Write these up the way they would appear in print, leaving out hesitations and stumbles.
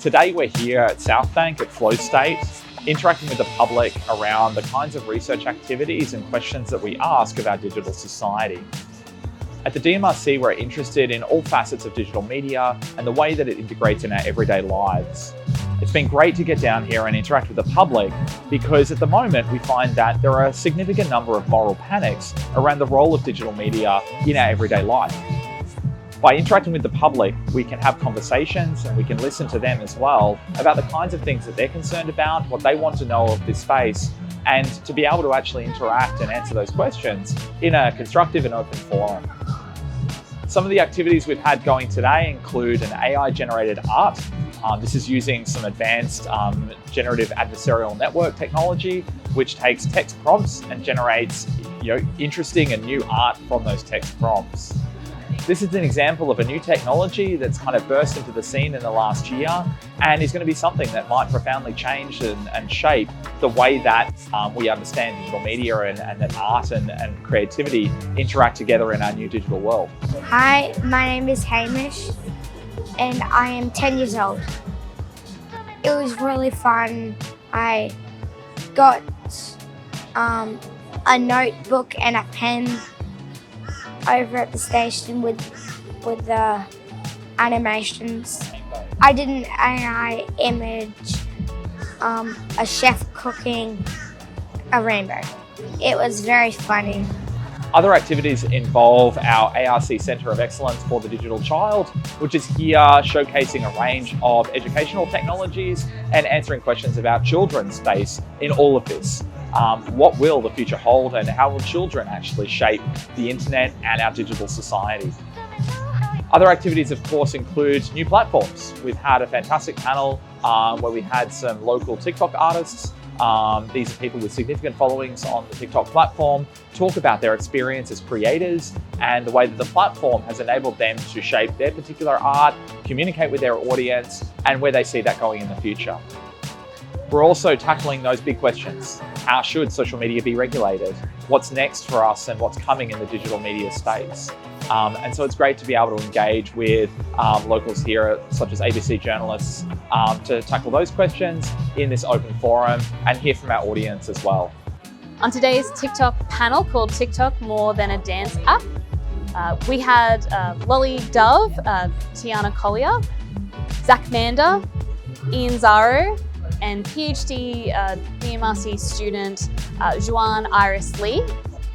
Today we're here at Southbank at Flowstate, interacting with the public around the kinds of research activities and questions that we ask of our digital society. At the DMRC, we're interested in all facets of digital media and the way that it integrates in our everyday lives. It's been great to get down here and interact with the public because at the moment we find that there are a significant number of moral panics around the role of digital media in our everyday life. By interacting with the public, we can have conversations and we can listen to them as well about the kinds of things that they're concerned about, what they want to know of this space, and to be able to actually interact and answer those questions in a constructive and open forum. Some of the activities we've had going today include an AI-generated art. This is using some advanced generative adversarial network technology, which takes text prompts and generates interesting and new art from those text prompts. This is an example of a new technology that's kind of burst into the scene in the last year and is going to be something that might profoundly change and shape the way that we understand digital media and that art and creativity interact together in our new digital world. Hi, my name is Hamish and I am 10 years old. It was really fun. I got a notebook and a pen over at the station with the animations. I did an AI image, a chef cooking a rainbow. It was very funny. Other activities involve our ARC Centre of Excellence for the Digital Child, which is here showcasing a range of educational technologies and answering questions about children's space in all of this. What will the future hold and how will children actually shape the internet and our digital society? Other activities, of course, include new platforms. We've had a fantastic panel where we had some local TikTok artists. These are people with significant followings on the TikTok platform, talk about their experience as creators and the way that the platform has enabled them to shape their particular art, communicate with their audience, and where they see that going in the future. We're also tackling those big questions. How should social media be regulated? What's next for us and what's coming in the digital media space? And so it's great to be able to engage with locals here, such as ABC journalists, to tackle those questions in this open forum and hear from our audience as well. On today's TikTok panel called TikTok More Than a Dance App, we had Lolly Dove, Tiana Collier, Zach Mander, Ian Zaro, and PhD DMRC student Juan Iris Lee.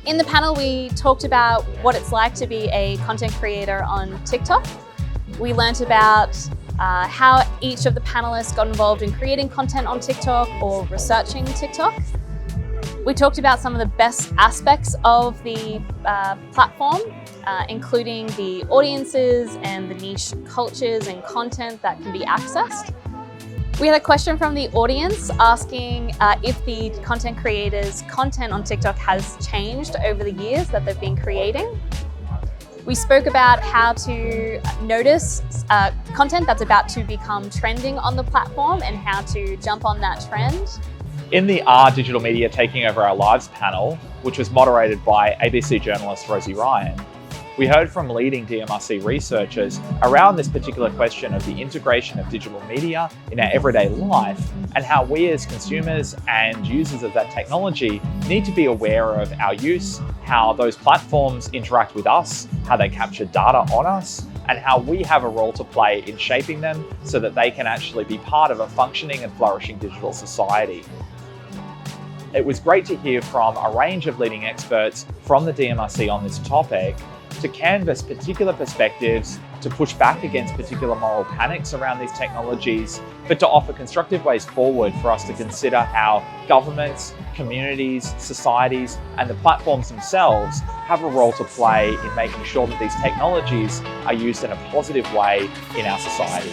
In the panel, we talked about what it's like to be a content creator on TikTok. We learnt about how each of the panelists got involved in creating content on TikTok or researching TikTok. We talked about some of the best aspects of the platform, including the audiences and the niche cultures and content that can be accessed. We had a question from the audience asking if the content creators' content on TikTok has changed over the years that they've been creating. We spoke about how to notice content that's about to become trending on the platform and how to jump on that trend. In the Are Digital Media Taking Over Our Lives panel, which was moderated by ABC journalist Rosie Ryan, we heard from leading DMRC researchers around this particular question of the integration of digital media in our everyday life and how we as consumers and users of that technology need to be aware of our use, how those platforms interact with us, how they capture data on us, and how we have a role to play in shaping them so that they can actually be part of a functioning and flourishing digital society. It was great to hear from a range of leading experts from the DMRC on this topic to canvass particular perspectives, to push back against particular moral panics around these technologies, but to offer constructive ways forward for us to consider how governments, communities, societies, and the platforms themselves have a role to play in making sure that these technologies are used in a positive way in our society.